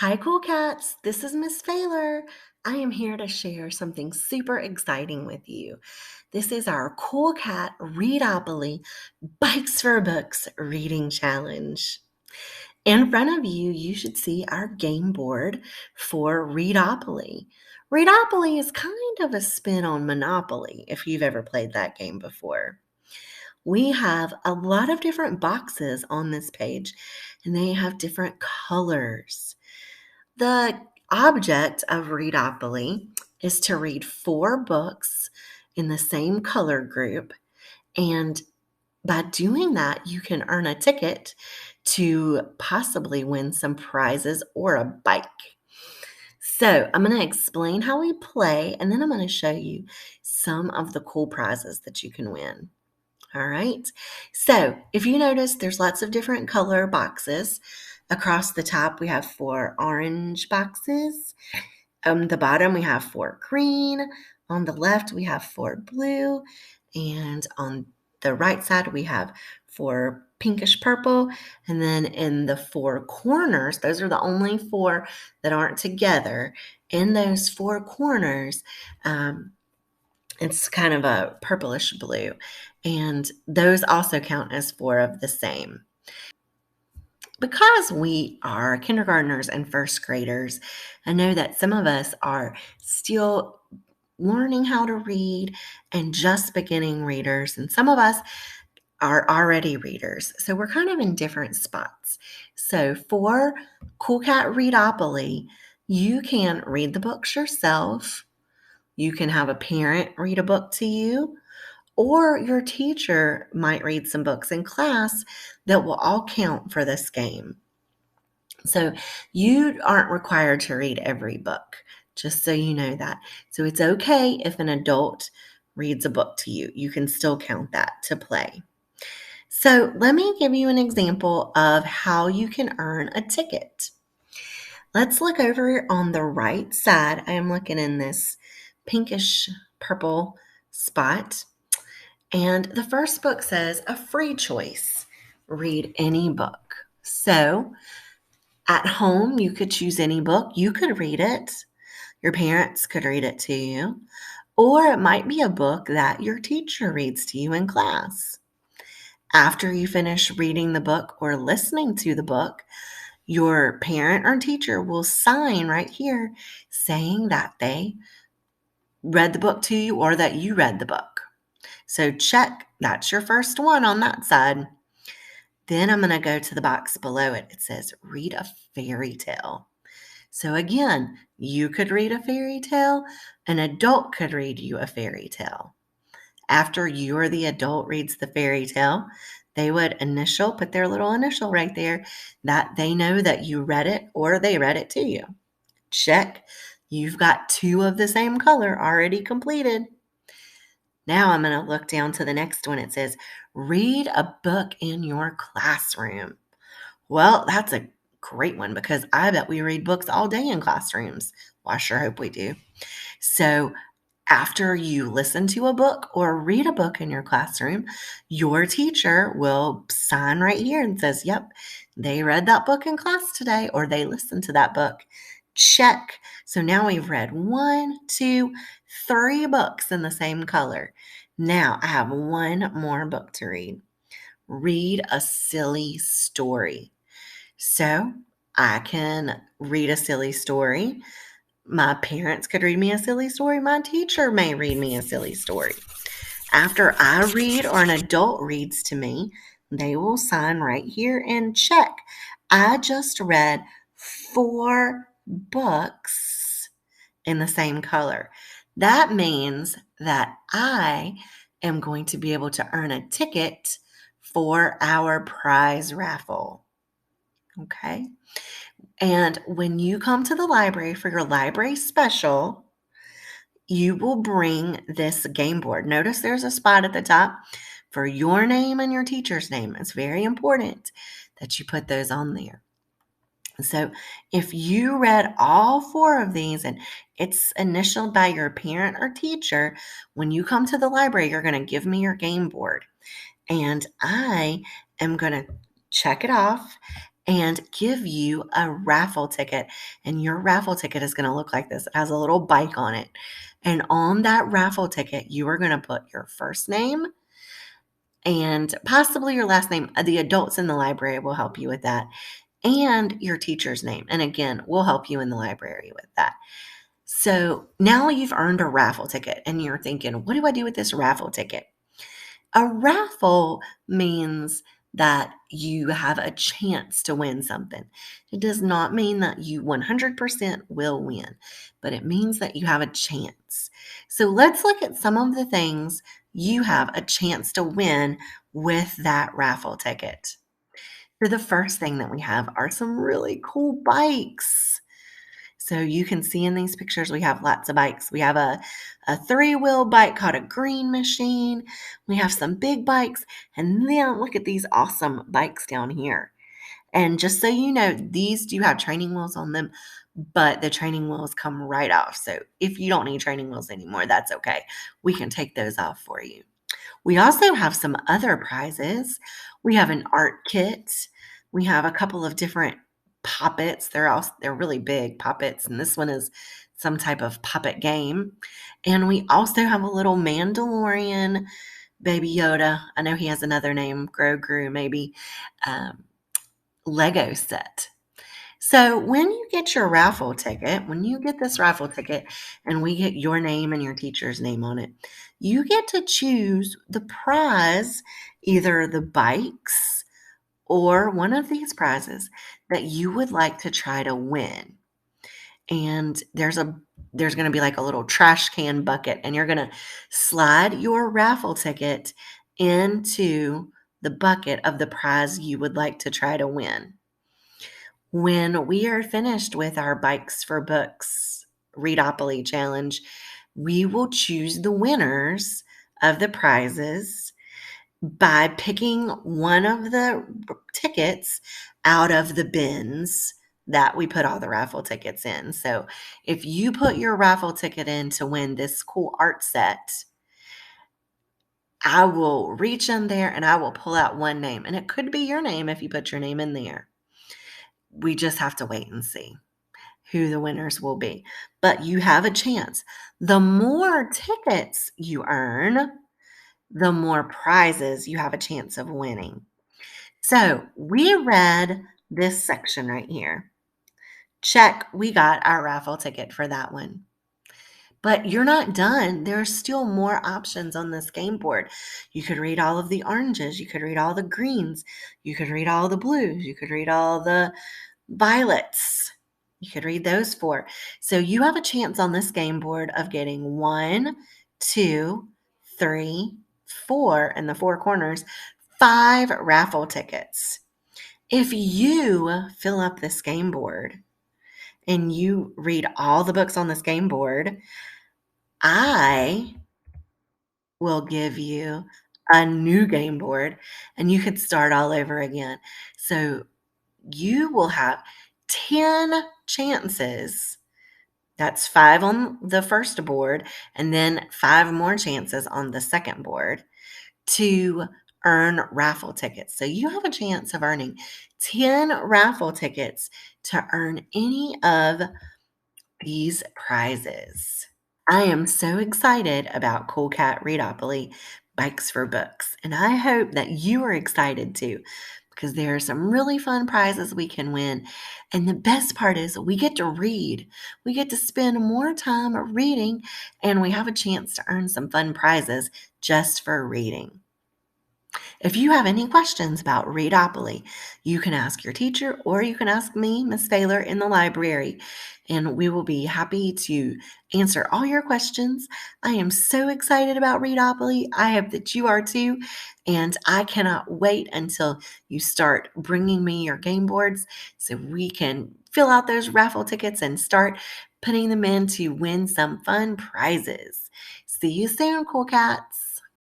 Hi, cool cats. This is Miss Failer. I am here to share something super exciting with you. This is our Cool Cat Readopoly Bikes for Books Reading Challenge. In front of you, you should see our game board for Readopoly. Readopoly is kind of a spin on Monopoly, if you've ever played that game before. We have a lot of different boxes on this page, and they have different colors. The object of Readopoly is to read 4 books in the same color group, and by doing that, you can earn a ticket to possibly win some prizes or a bike. So, I'm going to explain how we play, and then I'm going to show you some of the cool prizes that you can win. All right. So if you notice, there's lots of different color boxes. Across the top, we have 4 orange boxes. On the bottom, we have 4 green. On the left, we have 4 blue. And on the right side, we have 4 pinkish purple. And then in the 4 corners, those are the only 4 that aren't together. In those 4 corners, it's kind of a purplish blue, and those also count as 4 of the same. Because we are kindergartners and first graders, I know that some of us are still learning how to read and just beginning readers, and some of us are already readers. So we're kind of in different spots. So for Cool Cat Readopoly, you can read the books yourself. You can have a parent read a book to you, or your teacher might read some books in class that will all count for this game. So you aren't required to read every book, just so you know that. So it's okay if an adult reads a book to you. You can still count that to play. So let me give you an example of how you can earn a ticket. Let's look over on the right side. I am looking in this pinkish purple spot. And the first book says a free choice. Read any book. So at home, you could choose any book. You could read it. Your parents could read it to you. Or it might be a book that your teacher reads to you in class. After you finish reading the book or listening to the book, your parent or teacher will sign right here saying that they read the book to you or that you read the book. So check, that's your first one on that side. Then I'm going to go to the box below it. It says, read a fairy tale. So again, you could read a fairy tale. An adult could read you a fairy tale. After you or the adult reads the fairy tale, they would put their little initial right there that they know that you read it or they read it to you. Check. You've got 2 of the same color already completed. Now I'm going to look down to the next one. It says, read a book in your classroom. Well, that's a great one because I bet we read books all day in classrooms. Well, I sure hope we do. So after you listen to a book or read a book in your classroom, your teacher will sign right here and says, yep, they read that book in class today or they listened to that book. Check. So now we've read 1, 2, 3 books in the same color. Now I have 1 more book to read. Read a silly story. So I can read a silly story. My parents could read me a silly story. My teacher may read me a silly story. After I read or an adult reads to me, they will sign right here and check. I just read 4 books in the same color. That means that I am going to be able to earn a ticket for our prize raffle. Okay. And when you come to the library for your library special, you will bring this game board. Notice there's a spot at the top for your name and your teacher's name. It's very important that you put those on there. So if you read all 4 of these and it's initialed by your parent or teacher, when you come to the library, you're going to give me your game board. And I am going to check it off. and give you a raffle ticket. And your raffle ticket is going to look like this. It has a little bike on it. And on that raffle ticket, you are going to put your first name and possibly your last name. The adults in the library will help you with that, and your teacher's name. And again, we'll help you in the library with that. So now you've earned a raffle ticket, and you're thinking, what do I do with this raffle ticket? A raffle means that you have a chance to win something. It does not mean that you 100% will win, but it means that you have a chance. So let's look at some of the things you have a chance to win with that raffle ticket. So the first thing that we have are some really cool bikes. So you can see in these pictures, we have lots of bikes. We have a three-wheel bike called a green machine. We have some big bikes. And then look at these awesome bikes down here. And just so you know, these do have training wheels on them, but the training wheels come right off. So if you don't need training wheels anymore, that's okay. We can take those off for you. We also have some other prizes. We have an art kit. We have a couple of different puppets. They're really big puppets, and this one is some type of puppet game. And we also have a little Mandalorian Baby Yoda. I know he has another name, Grogu maybe, um, Lego set. So when you get your raffle ticket, when you get this raffle ticket and we get your name and your teacher's name on it, you get to choose the prize, either the bikes or one of these prizes that you would like to try to win. And there's going to be like a little trash can bucket, and you're going to slide your raffle ticket into the bucket of the prize you would like to try to win. When we are finished with our Bikes for Books Readopoly challenge, we will choose the winners of the prizes by picking one of the tickets out of the bins that we put all the raffle tickets in. So if you put your raffle ticket in to win this cool art set, I will reach in there and I will pull out one name. And it could be your name if you put your name in there. We just have to wait and see who the winners will be. But you have a chance. The more tickets you earn, the more prizes you have a chance of winning. So we read this section right here. Check, we got our raffle ticket for that one. But you're not done. There are still more options on this game board. You could read all of the oranges. You could read all the greens. You could read all the blues. You could read all the violets. You could read those four. So you have a chance on this game board of getting 1, 2, 3, 4 in the four corners, 5 raffle tickets. If you fill up this game board and you read all the books on this game board, I will give you a new game board and you could start all over again. So you will have 10 chances. That's 5 on the first board and then 5 more chances on the second board to earn raffle tickets. So you have a chance of earning 10 raffle tickets to earn any of these prizes. I am so excited about Cool Cat Readopoly Bikes for Books, and I hope that you are excited too, because there are some really fun prizes we can win. And the best part is we get to read. We get to spend more time reading, and we have a chance to earn some fun prizes just for reading. If you have any questions about Readopoly, you can ask your teacher or you can ask me, Miss Taylor, in the library, and we will be happy to answer all your questions. I am so excited about Readopoly. I hope that you are too, and I cannot wait until you start bringing me your game boards so we can fill out those raffle tickets and start putting them in to win some fun prizes. See you soon, Cool Cats.